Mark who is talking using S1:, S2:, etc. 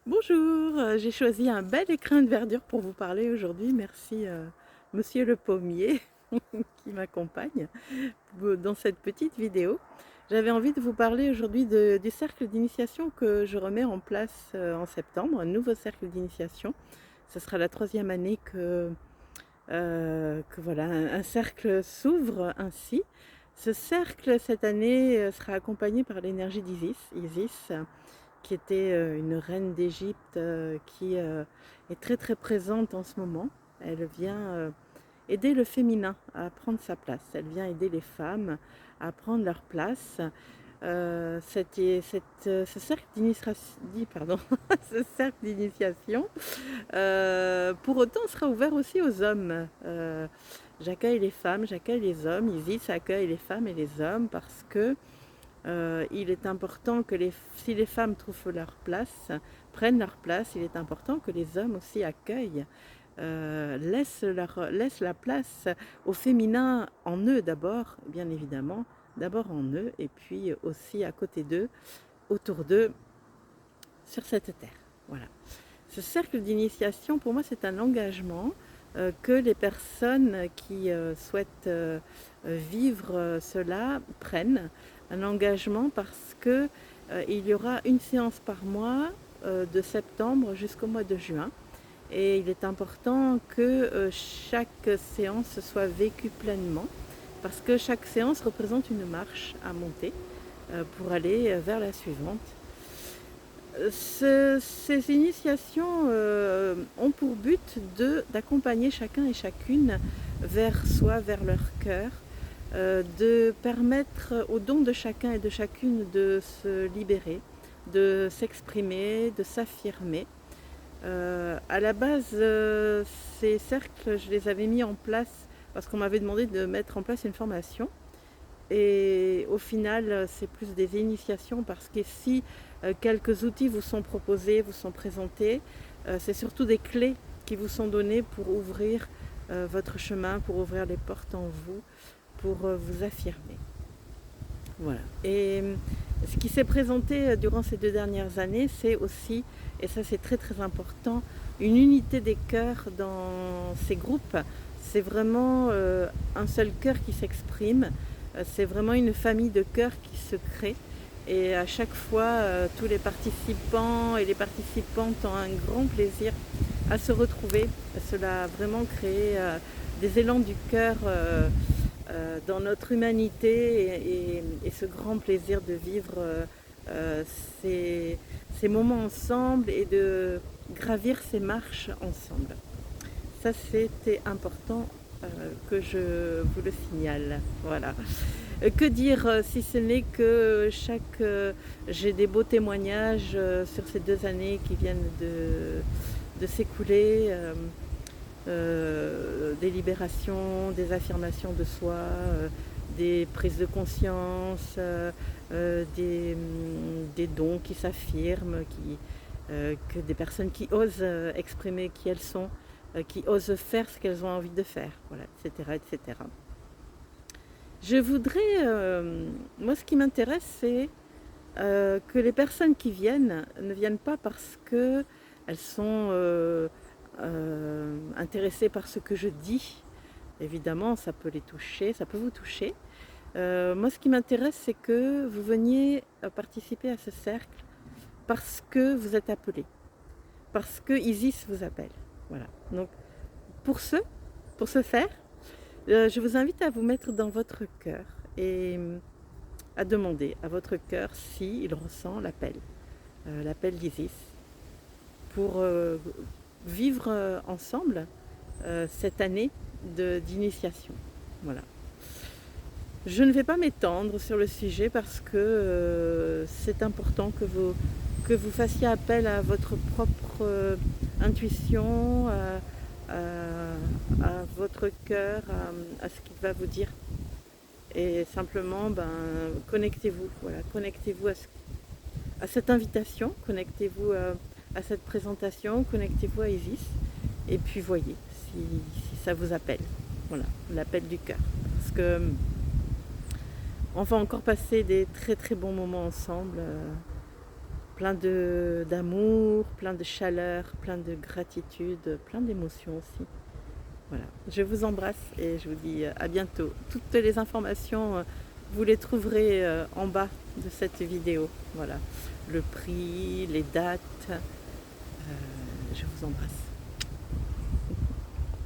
S1: Bonjour, j'ai choisi un bel écrin de verdure pour vous parler aujourd'hui. Merci, monsieur le pommier qui m'accompagne dans cette petite vidéo. J'avais envie de vous parler aujourd'hui du cercle d'initiation que je remets en place en septembre, un nouveau cercle d'initiation. Ce sera la troisième année que voilà, un cercle s'ouvre ainsi. Ce cercle, cette année, sera accompagné par l'énergie Isis, qui était une reine d'Égypte qui est très très présente en ce moment. Elle vient aider le féminin à prendre sa place. Elle vient aider les femmes à prendre leur place. Ce cercle d'initiation, pardon, ce cercle d'initiation, pour autant, sera ouvert aussi aux hommes. J'accueille les femmes, j'accueille les hommes. Isis accueille les femmes et les hommes parce que il est important que si les femmes trouvent leur place, prennent leur place, il est important que les hommes aussi accueillent, laissent la place au féminin en eux d'abord, bien évidemment, d'abord en eux, et puis aussi à côté d'eux, autour d'eux, sur cette terre. Voilà. Ce cercle d'initiation, pour moi, c'est un engagement que les personnes qui souhaitent vivre cela prennent. Un engagement parce que il y aura une séance par mois de septembre jusqu'au mois de juin. Et il est important que chaque séance soit vécue pleinement parce que chaque séance représente une marche à monter pour aller vers la suivante. Ces initiations ont pour but d'accompagner chacun et chacune vers soi, vers leur cœur, de permettre aux dons de chacun et de chacune de se libérer, de s'exprimer, de s'affirmer. À la base, ces cercles, je les avais mis en place parce qu'on m'avait demandé de mettre en place une formation. Et au final, c'est plus des initiations parce que si quelques outils vous sont proposés, vous sont présentés, c'est surtout des clés qui vous sont données pour ouvrir votre chemin, pour ouvrir les portes en vous, pour vous affirmer. Voilà. Et ce qui s'est présenté durant ces 2 dernières années, c'est aussi, et ça c'est très très important, une unité des cœurs dans ces groupes. C'est vraiment un seul cœur qui s'exprime. C'est vraiment une famille de cœurs qui se crée. Et à chaque fois, tous les participants et les participantes ont un grand plaisir à se retrouver. Cela a vraiment créé des élans du cœur dans notre humanité et ce grand plaisir de vivre ces moments ensemble et de gravir ces marches ensemble. Ça, c'était important que je vous le signale. Voilà. Que dire si ce n'est que j'ai des beaux témoignages sur ces 2 années qui viennent de s'écouler, des libérations, des affirmations de soi, des prises de conscience, des dons qui s'affirment, que des personnes qui osent exprimer qui elles sont, qui osent faire ce qu'elles ont envie de faire, voilà, etc., etc. Je voudrais, moi ce qui m'intéresse, c'est que les personnes qui viennent ne viennent pas parce qu'elles sont intéressées par ce que je dis. Évidemment, ça peut les toucher, ça peut vous toucher. Moi, ce qui m'intéresse, c'est que vous veniez participer à ce cercle parce que vous êtes appelé, parce que Isis vous appelle. Voilà. Donc, pour ce faire, je vous invite à vous mettre dans votre cœur et à demander à votre cœur s'il ressent l'appel d'Isis, pour vivre ensemble cette année d'initiation. Voilà. Je ne vais pas m'étendre sur le sujet parce que c'est important que vous fassiez appel à votre propre intuition, à votre cœur, à ce qu'il va vous dire. Et simplement, connectez-vous. Voilà, connectez-vous à cette invitation, connectez-vous à cette présentation, connectez-vous à Isis. Et puis voyez si ça vous appelle. Voilà, l'appel du cœur. Parce que on va encore passer des très très bons moments ensemble. plein d'amour, plein de chaleur, plein de gratitude, plein d'émotions aussi. Voilà, je vous embrasse et je vous dis à bientôt. Toutes les informations, vous les trouverez en bas de cette vidéo. Voilà, le prix, les dates. Je vous embrasse.